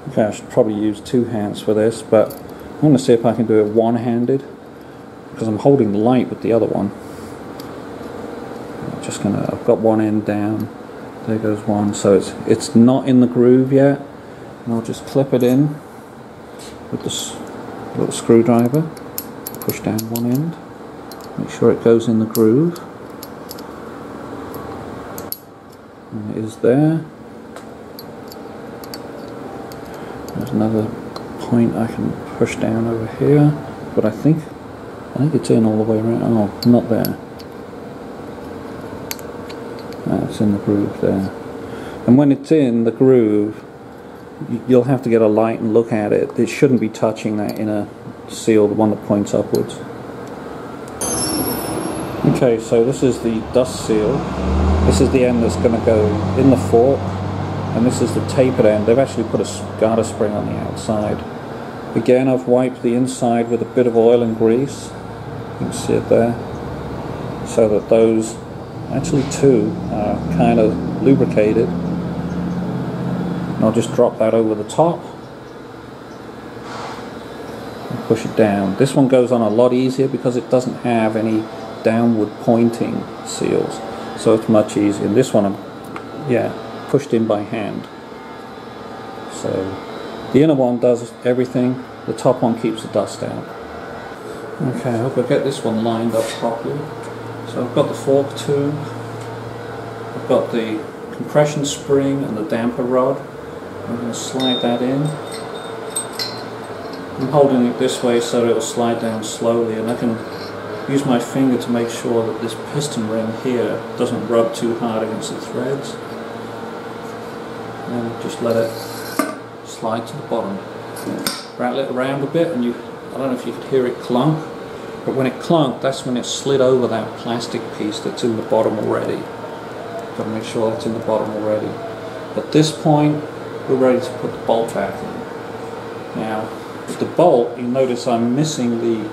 Okay, I should probably use two hands for this, but I'm going to see if I can do it one-handed, because I'm holding the light with the other one. I'm just gonna, I've got one end down, there goes one, so it's not in the groove yet, and I'll just clip it in with this little screwdriver, push down one end, make sure it goes in the groove, and it is there. There's another point I can push down over here, but I think it's in all the way around. Oh, not there. It's in the groove there. And when it's in the groove, you'll have to get a light and look at it. It shouldn't be touching that inner seal, the one that points upwards. Okay, so this is the dust seal. This is the end that's going to go in the fork, and this is the tapered end. They've actually put a garter spring on the outside. Again, I've wiped the inside with a bit of oil and grease. You can see it there. So that those, actually two, are kind of lubricated. And I'll just drop that over the top and push it down. This one goes on a lot easier because it doesn't have any downward pointing seals. So it's much easier. And this one, pushed in by hand. So the inner one does everything, the top one keeps the dust out. Okay, I hope I get this one lined up properly. So I've got the fork tube, I've got the compression spring and the damper rod. I'm going to slide that in. I'm holding it this way so it will slide down slowly, and I can use my finger to make sure that this piston ring here doesn't rub too hard against the threads. And just let it slide to the bottom. Rattle it around a bit, and I don't know if you could hear it clunk, but when it clunked, that's when it slid over that plastic piece that's in the bottom already. Got to make sure that's in the bottom already. At this point, we're ready to put the bolt back in. Now, with the bolt, you notice I'm missing the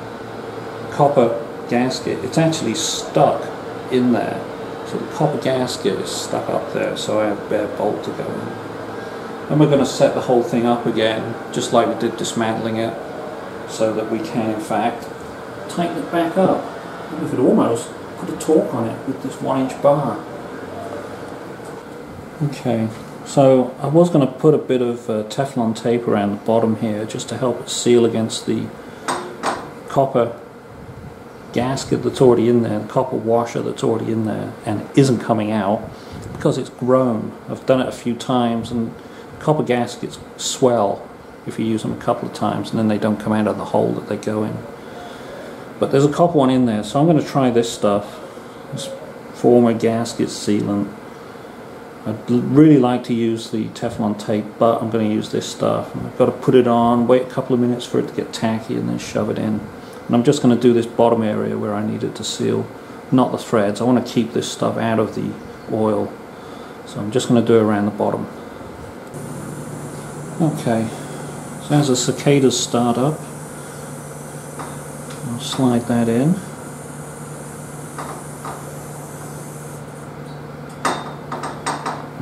copper gasket. It's actually stuck in there. So the copper gasket is stuck up there, so I have a bare bolt to go in. And we're going to set the whole thing up again, just like we did dismantling it, so that we can in fact tighten it back up. We could almost put a torque on it with this 1-inch bar. Okay, so I was going to put a bit of Teflon tape around the bottom here just to help it seal against the copper gasket that's already in there, the copper washer that's already in there and isn't coming out because it's grown. I've done it a few times, and copper gaskets swell if you use them a couple of times, and then they don't come out of the hole that they go in. But there's a copper one in there, so I'm going to try this stuff, this former gasket sealant. I'd really like to use the Teflon tape, but I'm going to use this stuff. I've got to put it on, wait a couple of minutes for it to get tacky, and then shove it in. And I'm just going to do this bottom area where I need it to seal, not the threads. I want to keep this stuff out of the oil, so I'm just going to do it around the bottom. Okay, so as the cicadas start up, I'll slide that in.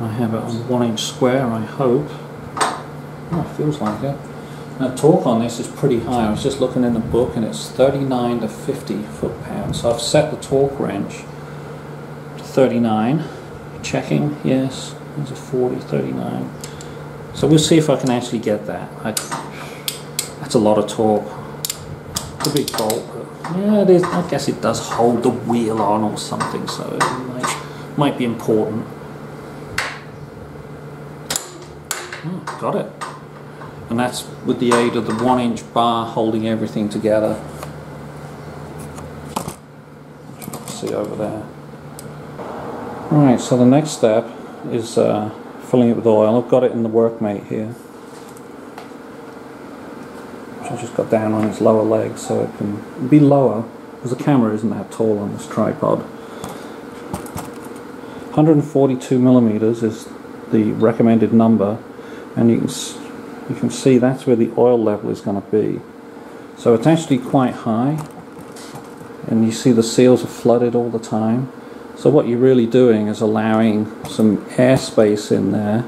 I have it on 1-inch square, I hope. Oh, it feels like it. Now, torque on this is pretty high. I was just looking in the book, and it's 39 to 50 foot-pounds. So I've set the torque wrench to 39. Checking, yes, there's a 40, 39. So we'll see if I can actually get that. That's a lot of torque. It's a big bolt, but yeah, it is. I guess it does hold the wheel on or something, so it might be important. Oh, got it. And that's with the aid of the 1-inch bar holding everything together. See over there. Right, so the next step is filling it with oil. I've got it in the workmate here, which I just got down on its lower leg so it can be lower, because the camera isn't that tall on this tripod. 142 millimeters is the recommended number, and you can see that's where the oil level is going to be. So it's actually quite high, and you see the seals are flooded all the time. So what you're really doing is allowing some airspace in there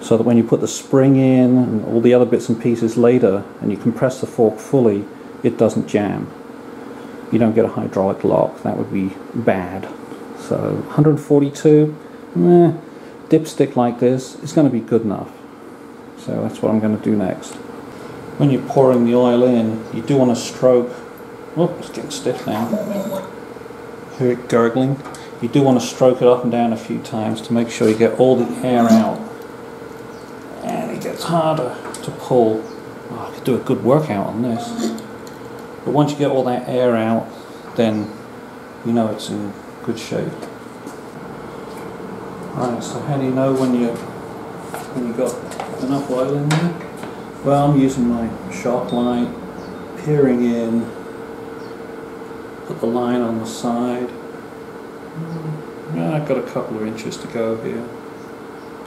so that when you put the spring in and all the other bits and pieces later and you compress the fork fully, it doesn't jam. You don't get a hydraulic lock, that would be bad. So 142, dipstick like this is going to be good enough. So that's what I'm going to do next. When you're pouring the oil in, you do want to stroke. Oh, it's getting stiff now. Hear it gurgling. You do want to stroke it up and down a few times to make sure you get all the air out. And it gets harder to pull. Oh, I could do a good workout on this. But once you get all that air out, then you know it's in good shape. Right, so how do you know when you've got enough oil in there? Well, I'm using my shop light, peering in, put the line on the side. Yeah, I've got a couple of inches to go here.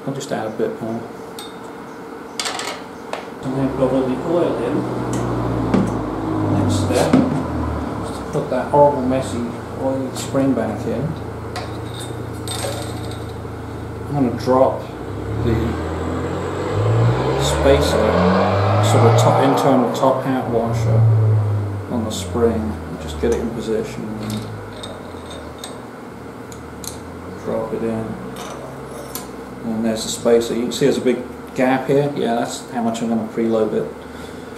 I'll just add a bit more. And then I've got all the oil in. Next step is to put that horrible messy oily spring back in. I'm going to drop the spacer, sort of internal top hat washer on the spring. Just get it in position and then drop it in. And there's the spacer. You can see there's a big gap here. Yeah, that's how much I'm going to preload it.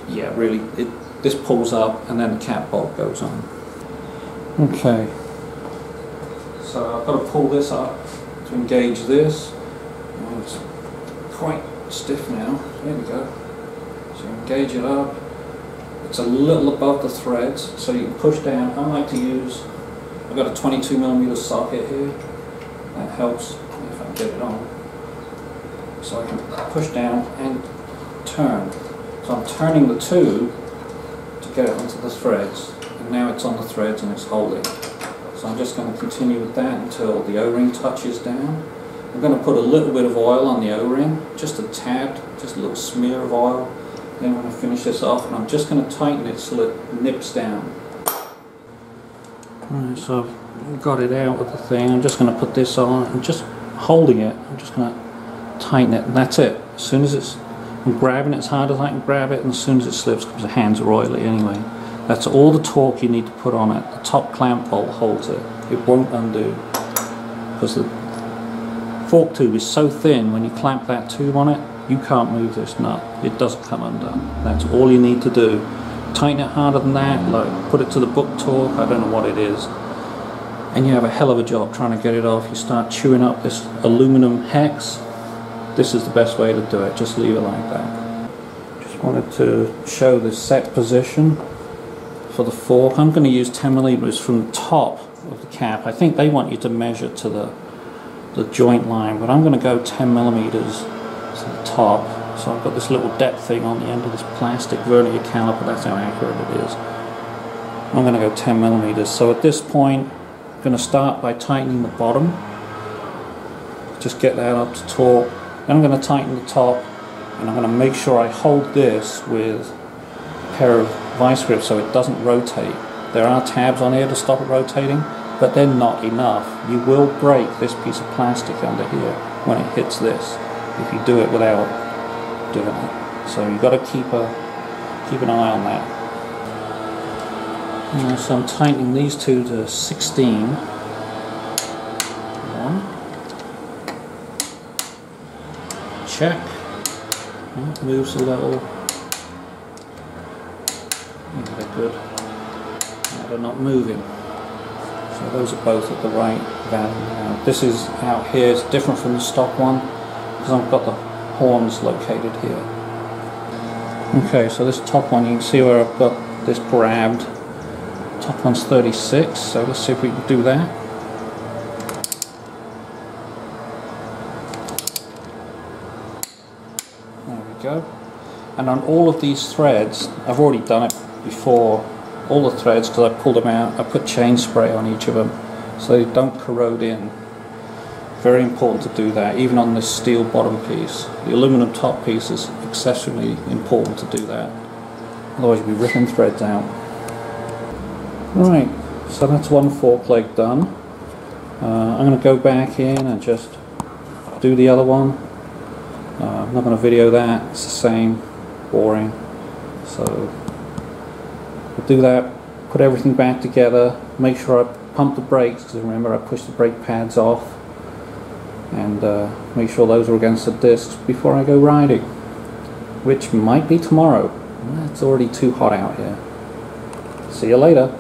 Yeah, really, this pulls up and then the cap bolt goes on. Okay, so I've got to pull this up to engage this. Oh, it's quite stiff now. There we go. So engage it up. It's a little above the threads, so you can push down. I like to use, I've got a 22mm socket here. That helps if I can get it on. So I can push down and turn. So I'm turning the tube to get it onto the threads. And now it's on the threads and it's holding. So I'm just going to continue with that until the O-ring touches down. I'm going to put a little bit of oil on the O-ring, just a tad, just a little smear of oil. Then when I finish this off, and I'm just going to tighten it so it nips down. Alright, so I've got it out with the thing. I'm just going to put this on and just holding it. I'm just going to tighten it, and that's it. As soon as I'm grabbing it as hard as I can grab it, and as soon as it slips, because the hands are oily anyway. That's all the torque you need to put on it. The top clamp bolt holds it. It won't undo because the fork tube is so thin. When you clamp that tube on it, you can't move this nut. It doesn't come undone. That's all you need to do. Tighten it harder than that, like put it to the book torque, I don't know what it is, and you have a hell of a job trying to get it off. You start chewing up this aluminum hex. This is the best way to do it. Just leave it like that. Just wanted to show the set position for the fork. I'm going to use 10mm from the top of the cap. I think they want you to measure to the joint line, but I'm going to go 10mm to the top. So I've got this little depth thing on the end of this plastic vernier caliper. That's how accurate it is. I'm going to go 10mm. So at this point, I'm going to start by tightening the bottom. Just get that up to torque. Then I'm going to tighten the top, and I'm going to make sure I hold this with a pair of vice grips so it doesn't rotate. There are tabs on here to stop it rotating, but they're not enough. You will break this piece of plastic under here when it hits this if you do it without doing it. So you've got to keep an eye on that. So I'm tightening these two to 16. One. Check. It moves a little. Yeah, they're good. Now they're not moving. So those are both at the right value now. This is out here. It's different from the stock one because I've got the horns located here. Okay, so this top one, you can see where I've got this grabbed. Top one's 36, so let's see if we can do that. There we go. And on all of these threads, I've already done it before, all the threads, because I pulled them out, I put chain spray on each of them so they don't corrode in. Very important to do that, even on this steel bottom piece. The aluminum top piece is excessively important to do that. Otherwise you'll be ripping threads out. Right, so that's one fork leg done. I'm going to go back in and just do the other one. I'm not going to video that, it's the same, boring. So we'll do that, put everything back together, make sure I pump the brakes, because remember I pushed the brake pads off, and make sure those are against the discs before I go riding, which might be tomorrow. It's already too hot out here. See you later.